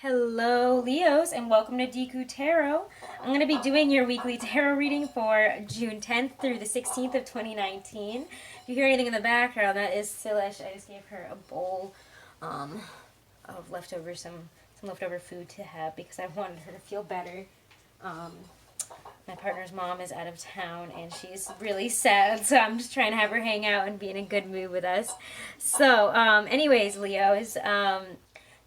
Hello, Leos, and welcome to Deku Tarot. I'm going to be doing your weekly tarot reading for June 10th through the 16th of 2019. If you hear anything in the background, that is Silish. I just gave her a bowl of leftover, some leftover food to have because I wanted her to feel better. My partner's mom is out of town and she's really sad, so I'm just trying to have her hang out and be in a good mood with us. So, anyways, Leos,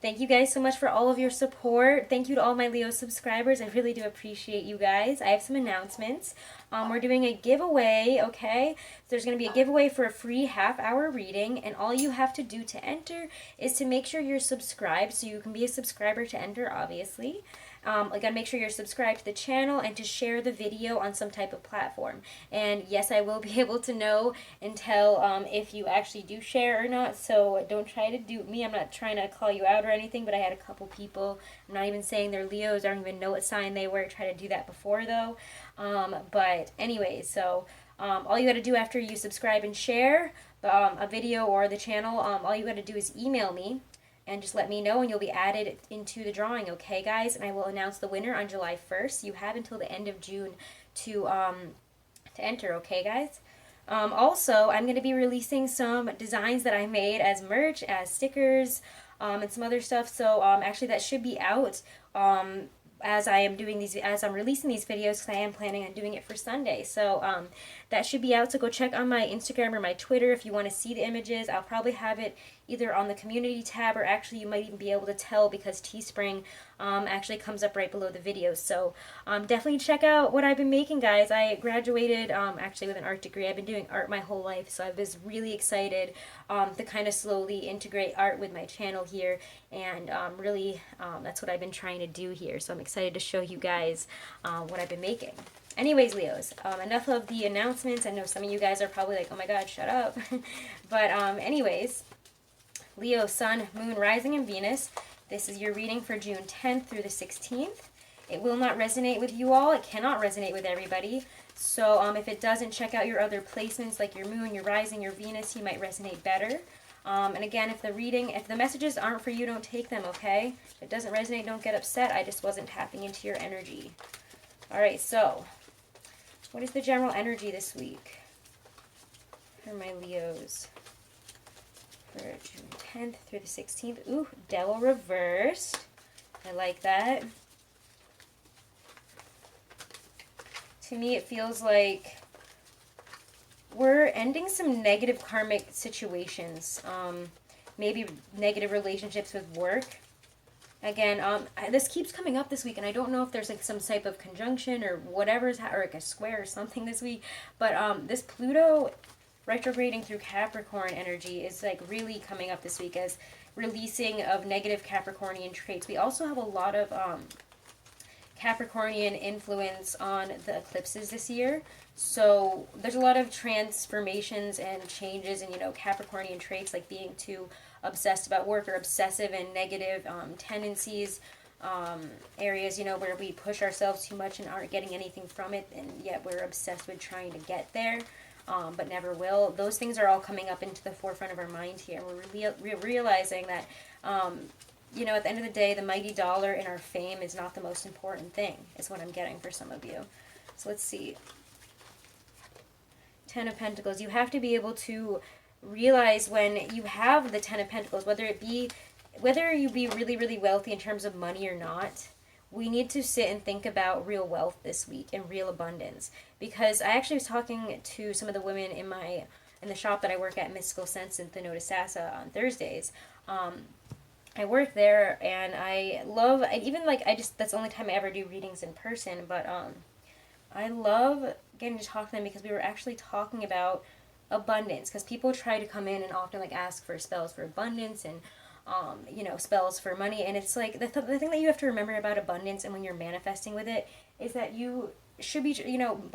thank you guys so much for all of your support. Thank you to all my Leo subscribers. I really do appreciate you guys. I have some announcements. We're doing a giveaway, okay? So there's going to be a giveaway for a free half-hour reading, and all you have to do to enter is to make sure you're subscribed, so you can be a subscriber to enter, obviously. Again, make sure you're subscribed to the channel and to share the video on some type of platform. And yes, I will be able to know and tell if you actually do share or not, so don't try to dupe me. I'm not trying to call you out or anything, but I had a couple people, I'm not even saying they're Leos, I don't even know what sign they were, try to do that before though. But anyways, so all you got to do after you subscribe and share a video or the channel, all you got to do is email me and just let me know, and you'll be added into the drawing, okay, guys? And I will announce the winner on July 1st. You have until the end of June to enter, okay, guys? Also, I'm going to be releasing some designs that I made as merch, as stickers, and some other stuff. So, actually, that should be out as I am doing these, as I'm releasing these videos, because I am planning on doing it for Sunday. So that should be out. So go check on my Instagram or my Twitter if you want to see the images. I'll probably have it either on the community tab, or actually you might even be able to tell because Teespring actually comes up right below the videos. So definitely check out what I've been making, guys. I graduated actually with an art degree. I've been doing art my whole life, so I was really excited to kind of slowly integrate art with my channel here, and really that's what I've been trying to do here. So I'm excited to show you guys what I've been making. Anyways, Leos, enough of the announcements. I know some of you guys are probably like, oh my god, shut up. But anyways, Leo, Sun, Moon, Rising, and Venus. This is your reading for June 10th through the 16th. It will not resonate with you all. It cannot resonate with everybody. So if it doesn't, check out your other placements like your Moon, your Rising, your Venus. You might resonate better. And again, if the messages aren't for you, don't take them, okay? If it doesn't resonate, don't get upset. I just wasn't tapping into your energy. All right, so what is the general energy this week for my Leos for June 10th through the 16th? Ooh, Devil reversed. I like that. To me, it feels like we're ending some negative karmic situations. Maybe negative relationships with work. Again, this keeps coming up this week, and I don't know if there's like some type of conjunction or whatever's, or like a square or something this week, but this Pluto retrograding through Capricorn energy is like really coming up this week as releasing of negative Capricornian traits. We also have a lot of Capricornian influence on the eclipses this year. So there's a lot of transformations and changes in, Capricornian traits, like being too obsessed about work or obsessive and negative tendencies, areas, where we push ourselves too much and aren't getting anything from it, and yet we're obsessed with trying to get there, but never will. Those things are all coming up into the forefront of our mind here. We're realizing that at the end of the day, the mighty dollar and our fame is not the most important thing, is what I'm getting for some of you. So let's see. Ten of Pentacles. You have to be able to realize when you have the Ten of Pentacles, whether you be really, really wealthy in terms of money or not, we need to sit and think about real wealth this week and real abundance. Because I actually was talking to some of the women in the shop that I work at, Mystical Sense in Thinota Sassa, on Thursdays. I work there, and that's the only time I ever do readings in person, but I love getting to talk to them because we were actually talking about abundance, because people try to come in and often ask for spells for abundance and spells for money, and it's like the thing that you have to remember about abundance and when you're manifesting with it is that you should be,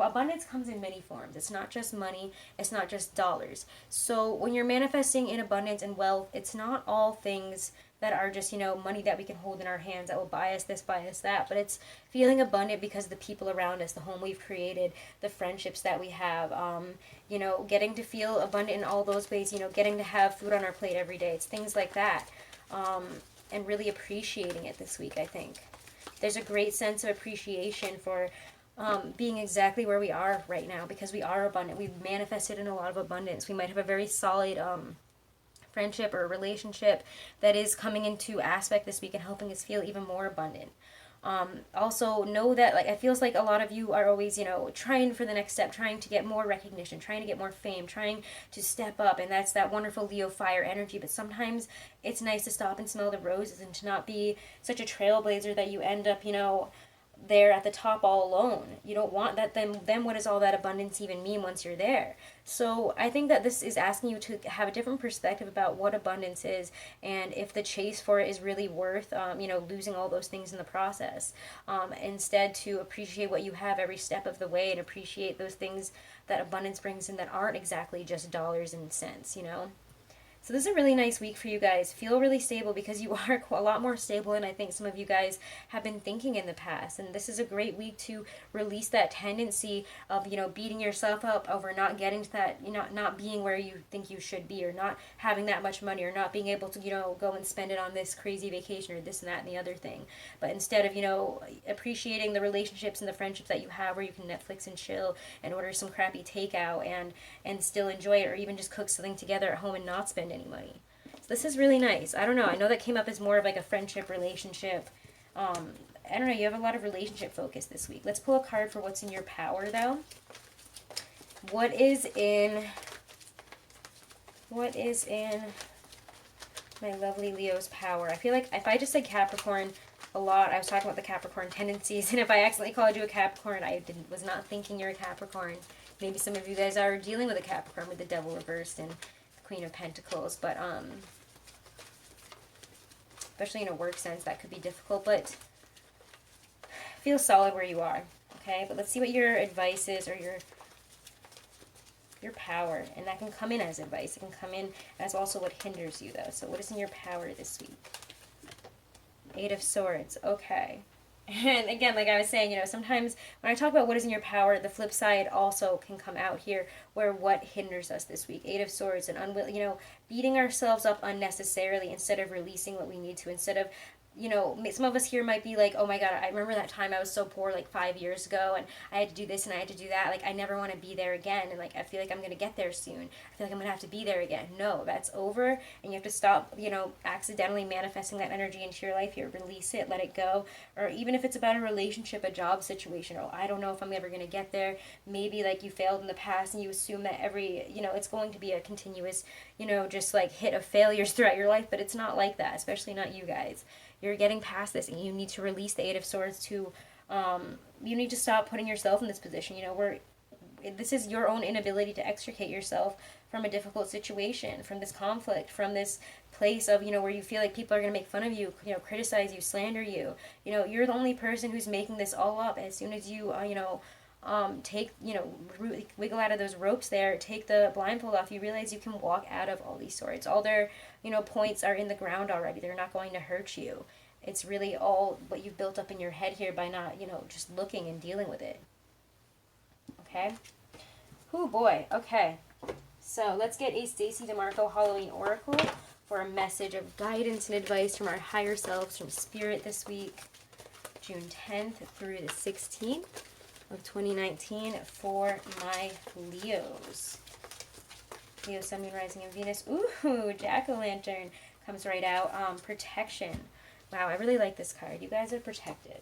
abundance comes in many forms. It's not just money, it's not just dollars. So when you're manifesting in abundance and wealth, it's not all things that are just, money that we can hold in our hands that will buy us this, buy us that, but it's feeling abundant because of the people around us, the home we've created, the friendships that we have, getting to feel abundant in all those ways, getting to have food on our plate every day. It's things like that. and really appreciating it this week, I think. There's a great sense of appreciation for being exactly where we are right now, because we are abundant. We've manifested in a lot of abundance. We might have a very solid friendship or relationship that is coming into aspect this week and helping us feel even more abundant. Also know that, like, it feels like a lot of you are always, trying for the next step, trying to get more recognition, trying to get more fame, trying to step up, and that's that wonderful Leo fire energy. But sometimes it's nice to stop and smell the roses and to not be such a trailblazer that you end up, there at the top all alone. You don't want that. Then what does all that abundance even mean once you're there? So I think that this is asking you to have a different perspective about what abundance is, and if the chase for it is really worth losing all those things in the process. Instead, to appreciate what you have every step of the way, and appreciate those things that abundance brings in that aren't exactly just dollars and cents. So this is a really nice week for you guys. Feel really stable, because you are a lot more stable than I think some of you guys have been thinking in the past. And this is a great week to release that tendency of, beating yourself up over not getting to that, not being where you think you should be, or not having that much money, or not being able to, go and spend it on this crazy vacation or this and that and the other thing. But instead of, appreciating the relationships and the friendships that you have, where you can Netflix and chill and order some crappy takeout and still enjoy it, or even just cook something together at home and not spend any money. So this is really nice. I don't know. I know that came up as more of like a friendship relationship. I don't know. You have a lot of relationship focus this week. Let's pull a card for what's in your power, though. What is in my lovely Leo's power? I feel like if I just said Capricorn a lot, I was talking about the Capricorn tendencies, and if I accidentally called you a Capricorn, I was not thinking you're a Capricorn. Maybe some of you guys are dealing with a Capricorn with the Devil reversed and Queen of Pentacles, but especially in a work sense, that could be difficult, but feel solid where you are, okay? But let's see what your advice is, or your power, and that can come in as advice. It can come in as also what hinders you, though. So what is in your power this week? Eight of Swords, okay. And again, like I was saying, sometimes when I talk about what is in your power, the flip side also can come out here, where what hinders us this week. Eight of Swords, and beating ourselves up unnecessarily instead of releasing what we need to, instead of some of us here might be like, oh my god, I remember that time I was so poor like 5 years ago, and I had to do this and I had to do that. Like, I never want to be there again, and like I feel like I'm going to get there soon. I feel like I'm going to have to be there again. No, that's over, and you have to stop, accidentally manifesting that energy into your life here. Release it, let it go. Or even if it's about a relationship, a job situation, or I don't know if I'm ever going to get there. Maybe like you failed in the past and you assume that it's going to be a continuous, just like hit of failures throughout your life, but it's not like that, especially not you guys. You're getting past this, and you need to release the Eight of Swords to, you need to stop putting yourself in this position, this is your own inability to extricate yourself from a difficult situation, from this conflict, from this place of, where you feel like people are going to make fun of you, criticize you, slander you. You're the only person who's making this all up. As soon as you, take, wiggle out of those ropes there, take the blindfold off, you realize you can walk out of all these swords. All their, points are in the ground already. They're not going to hurt you. It's really all what you've built up in your head here by not, just looking and dealing with it. Okay? Oh boy. Okay. So let's get a Stacey DeMarco Halloween Oracle for a message of guidance and advice from our higher selves, from Spirit this week, June 10th through the 16th. Of 2019 for my Leos. Leo, Sun, Moon, Rising, and Venus. Ooh, Jack-o'-lantern comes right out. Protection. Wow, I really like this card. You guys are protected.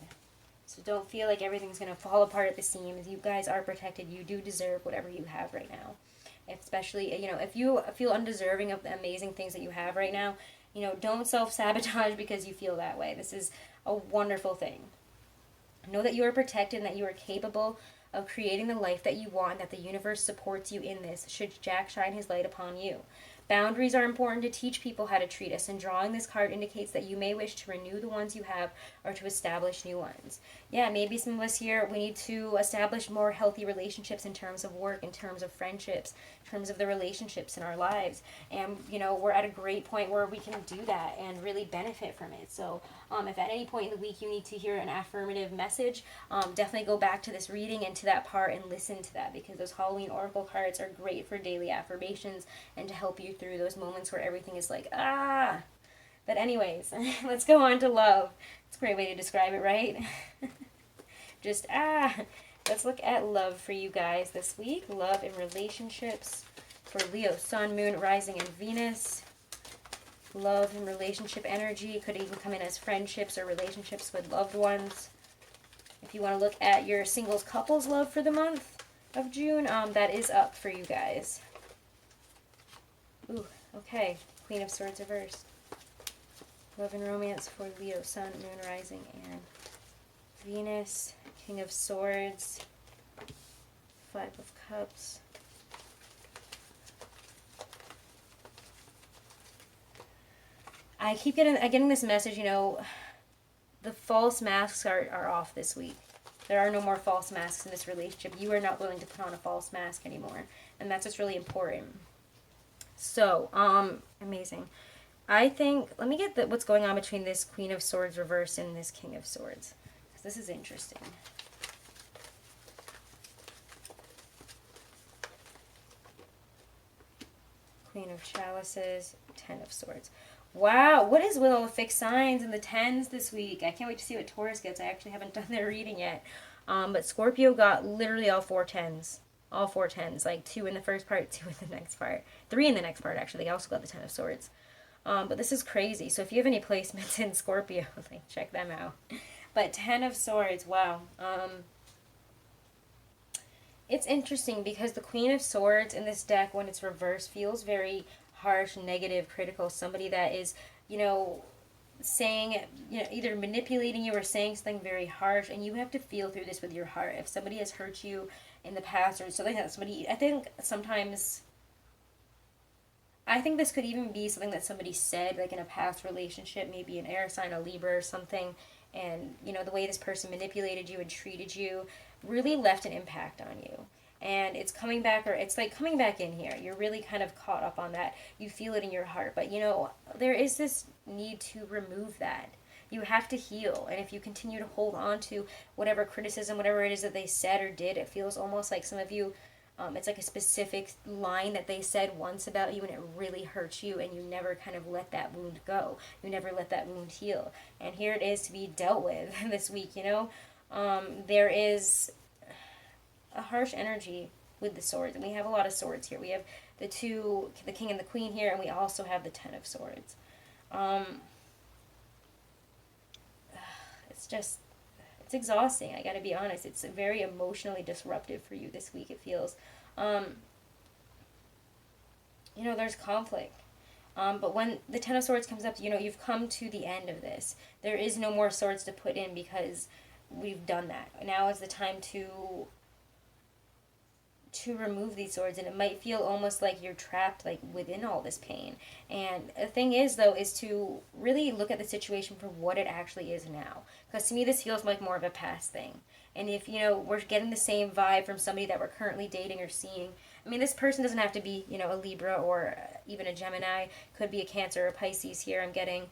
So don't feel like everything's going to fall apart at the seams. You guys are protected. You do deserve whatever you have right now. Especially, if you feel undeserving of the amazing things that you have right now, don't self-sabotage because you feel that way. This is a wonderful thing. Know that you are protected and that you are capable of creating the life that you want, and that the universe supports you in this, should Jack shine his light upon you. Boundaries are important to teach people how to treat us, and drawing this card indicates that you may wish to renew the ones you have or to establish new ones. Yeah, maybe some of us here, we need to establish more healthy relationships in terms of work, in terms of friendships, in terms of the relationships in our lives. And, we're at a great point where we can do that and really benefit from it. So if at any point in the week you need to hear an affirmative message, definitely go back to this reading and to that part and listen to that, because those Halloween Oracle cards are great for daily affirmations and to help you through those moments where everything is like, But anyways, let's go on to love. It's a great way to describe it, right? Just, let's look at love for you guys this week. Love in relationships for Leo, Sun, Moon, Rising, and Venus. Love and relationship energy could even come in as friendships or relationships with loved ones. If you want to look at your singles couples love for the month of June, that is up for you guys. Ooh, okay. Queen of Swords reversed. Love and romance for Leo, Sun, Moon, Rising, and Venus. King of Swords. Five of Cups. I keep getting this message, you know, the false masks are off this week. There are no more false masks in this relationship. You are not willing to put on a false mask anymore. And that's what's really important. So, amazing. I think, let me get what's going on between this Queen of Swords reverse and this King of Swords. Because this is interesting. Queen of Chalices, Ten of Swords. Wow, what is with all the fixed signs and the tens this week? I can't wait to see what Taurus gets. I actually haven't done their reading yet. But Scorpio got literally all four tens. All four tens. Like 2 in the first part, 2 in the next part. 3 in the next part, actually. They also got the Ten of Swords. But this is crazy. So if you have any placements in Scorpio, like, check them out. But Ten of Swords, wow. It's interesting because the Queen of Swords in this deck, when it's reversed, feels very harsh, negative, critical. Somebody that is, you know, saying, you know, either manipulating you or saying something very harsh, and you have to feel through this with your heart. If somebody has hurt you in the past or something that somebody, I think sometimes, I think this could even be something that somebody said, like in a past relationship, maybe an air sign, a Libra or something, and, you know, the way this person manipulated you and treated you really left an impact on you. And it's coming back, or it's like coming back in here. You're really kind of caught up on that. You feel it in your heart. But, you know, there is this need to remove that. You have to heal. And if you continue to hold on to whatever criticism, whatever it is that they said or did, it feels almost like some of you, it's like a specific line that they said once about you and it really hurts you, and you never kind of let that wound go. You never let that wound heal. And here it is to be dealt with this week, you know. There is a harsh energy with the swords, and we have a lot of swords here. We have the King and the Queen here, and we also have the Ten of Swords. It's just, it's exhausting, I gotta be honest. It's very emotionally disruptive for you this week, it feels. You know, there's conflict. But when the Ten of Swords comes up, you know, you've come to the end of this. There is no more swords to put in because we've done that. Now is the time to remove these swords, and it might feel almost like you're trapped, like, within all this pain. And the thing is, though, is to really look at the situation for what it actually is now. Because to me, this feels like more of a past thing. And if, you know, we're getting the same vibe from somebody that we're currently dating or seeing, I mean, this person doesn't have to be, you know, a Libra or even a Gemini. Could be a Cancer or a Pisces here, I'm getting.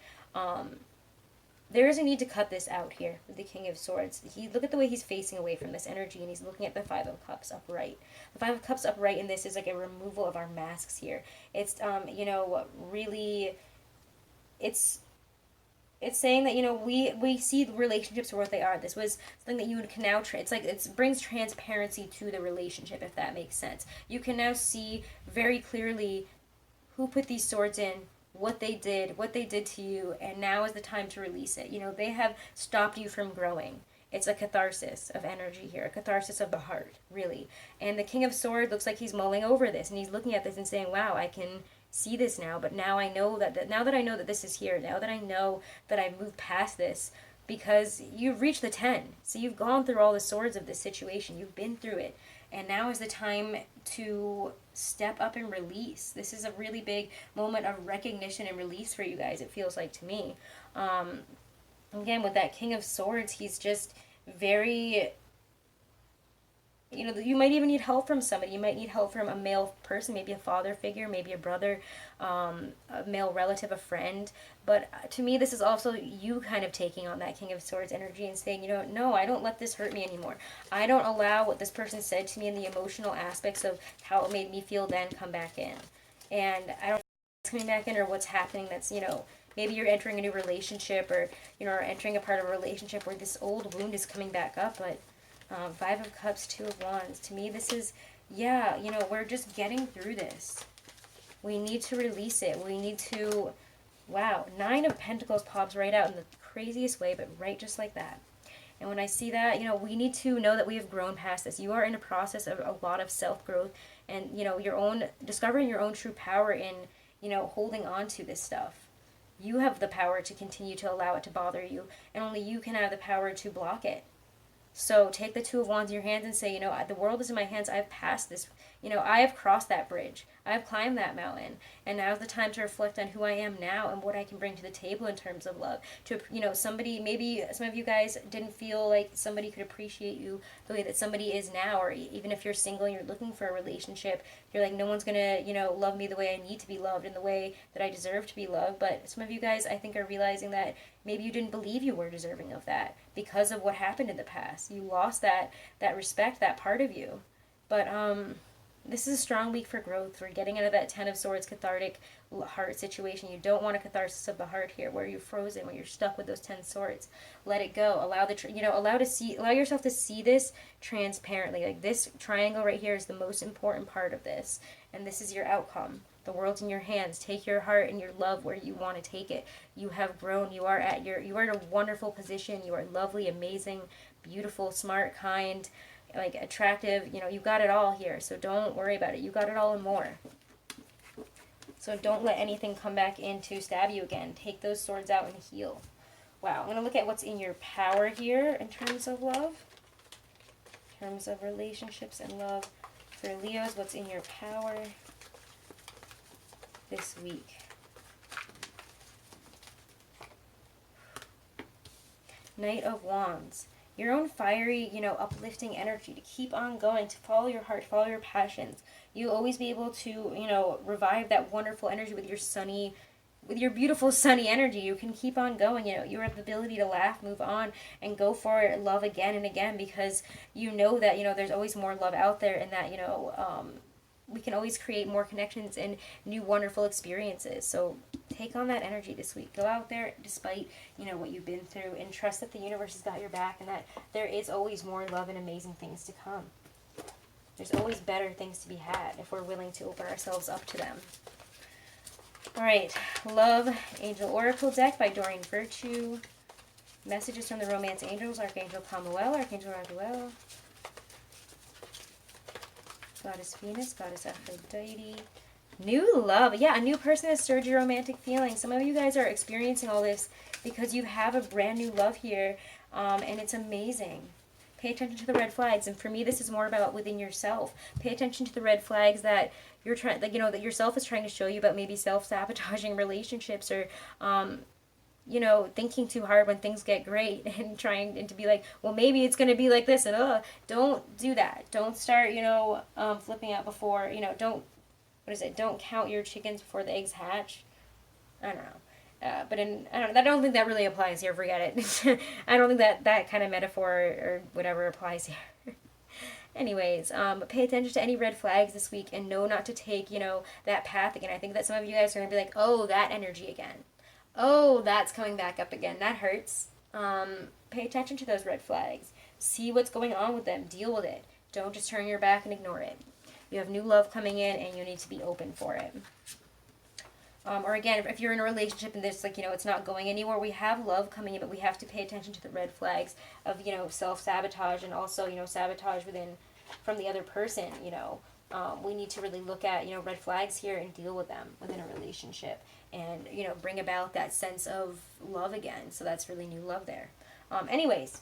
There is a need to cut this out here with the King of Swords. Look at the way he's facing away from this energy, and he's looking at the Five of Cups upright. The Five of Cups upright in this is like a removal of our masks here. It's, you know, really, it's saying that, you know, we see the relationships for what they are. This was something that you can now, it's like, it brings transparency to the relationship, if that makes sense. You can now see very clearly who put these swords in, what they did to you, and now is the time to release it. You know, they have stopped you from growing. It's a catharsis of energy here, a catharsis of the heart, really. And the King of Swords looks like he's mulling over this, and he's looking at this and saying, wow, I can see this now, but now I know now that I know that this is here, now that I know that I've moved past this, because you've reached the 10. So you've gone through all the swords of this situation. You've been through it. And now is the time to step up and release. This is a really big moment of recognition and release for you guys, it feels like to me. Again, with that King of Swords, he's just very, you know, you might even need help from somebody. You might need help from a male person, maybe a father figure, maybe a brother, a male relative, a friend. But to me, this is also you kind of taking on that King of Swords energy and saying, you know, no, I don't let this hurt me anymore. I don't allow what this person said to me and the emotional aspects of how it made me feel then come back in. And I don't know what's coming back in or what's happening that's, you know, Maybe you're entering a new relationship, or, you know, or entering a part of a relationship where this old wound is coming back up. But Five of Cups, Two of Wands. To me, this is, yeah, you know, we're just getting through this. We need to release it. We need to, wow, Nine of Pentacles pops right out in the craziest way, but right just like that. And when I see that, you know, we need to know that we have grown past this. You are in a process of a lot of self-growth and, you know, your own, discovering your own true power in, you know, holding on to this stuff. You have the power to continue to allow it to bother you, and only you can have the power to block it. So take the Two of Wands in your hands and say, you know, the world is in my hands. I've passed this. You know, I have crossed that bridge. I've climbed that mountain. And now's the time to reflect on who I am now and what I can bring to the table in terms of love. To, you know, somebody, maybe some of you guys didn't feel like somebody could appreciate you the way that somebody is now. Or even if you're single and you're looking for a relationship, you're like, no one's going to, you know, love me the way I need to be loved in the way that I deserve to be loved. But some of you guys, I think, are realizing that maybe you didn't believe you were deserving of that because of what happened in the past. You lost that respect, that part of you. But this is a strong week for growth. We're getting out of that Ten of Swords cathartic heart situation. You don't want a catharsis of the heart here, where you're frozen, where you're stuck with those 10 swords. Let it go. Allow allow yourself to see this transparently. Like, this triangle right here is the most important part of this, and this is your outcome. The world's in your hands. Take your heart and your love where you want to take it. You have grown. You are in a wonderful position. You are lovely, amazing, beautiful, smart, kind, like, attractive. You know, you got it all here. So don't worry about it. You got it all and more. So don't let anything come back in to stab you again. Take those swords out and heal. Wow. I'm going to look at what's in your power here in terms of love. In terms of relationships and love. For Leos, what's in your power this week? Knight of Wands. Your own fiery, you know, uplifting energy to keep on going, to follow your heart, follow your passions. You'll always be able to, you know, revive that wonderful energy with your beautiful sunny energy. You can keep on going. You know, you have the ability to laugh, move on, and go for love again and again, because you know that, you know, there's always more love out there, and that, you know, we can always create more connections and new wonderful experiences. So take on that energy this week. Go out there despite, you know, what you've been through, and trust that the universe has got your back, and that there is always more love and amazing things to come. There's always better things to be had if we're willing to open ourselves up to them. All right, Love Angel Oracle deck by Doreen Virtue. Messages from the Romance Angels, Archangel Chamuel, Archangel Raguel, Goddess Venus, Goddess Aphrodite. New love. Yeah, a new person has stirred your romantic feelings. Some of you guys are experiencing all this because you have a brand new love here, and it's amazing. Pay attention to the red flags, and for me, this is more about within yourself. Pay attention to the red flags that you're trying, that, you know, that yourself is trying to show you about maybe self-sabotaging relationships, or you know, thinking too hard when things get great, and trying to be like, well, maybe it's going to be like this, and don't do that. Don't start, you know, flipping out before, you know, don't count your chickens before the eggs hatch. I don't know. But I don't think that really applies here. Forget it. I don't think that kind of metaphor or whatever applies here. Anyways, but pay attention to any red flags this week, and know not to take, you know, that path again. I think that some of you guys are going to be like, oh, that energy again. Oh, that's coming back up again. That hurts. Pay attention to those red flags. See what's going on with them. Deal with it. Don't just turn your back and ignore it. You have new love coming in, and you need to be open for it. Or again, if you're in a relationship and this, like, you know, it's not going anywhere, we have love coming in, but we have to pay attention to the red flags of, you know, self-sabotage, and also, you know, sabotage from the other person, you know. We need to really look at, you know, red flags here and deal with them within a relationship, and, you know, bring about that sense of love again. So that's really new love there. Anyways,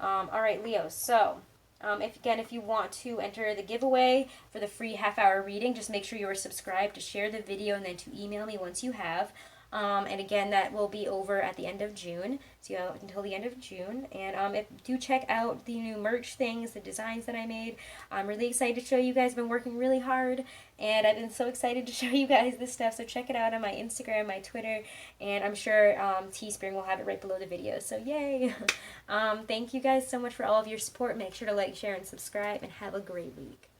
all right, Leo, so if you want to enter the giveaway for the free half-hour reading, just make sure you are subscribed, to share the video, and then to email me once you have. And again, that will be over at the end of June, so you have until the end of June. And do check out the new merch things, the designs that I made. I'm really excited to show you guys. I've been working really hard, and I've been so excited to show you guys this stuff. So check it out on my Instagram, my Twitter, and I'm sure Teespring will have it right below the video. So yay! Thank you guys so much for all of your support. Make sure to like, share, and subscribe, and have a great week.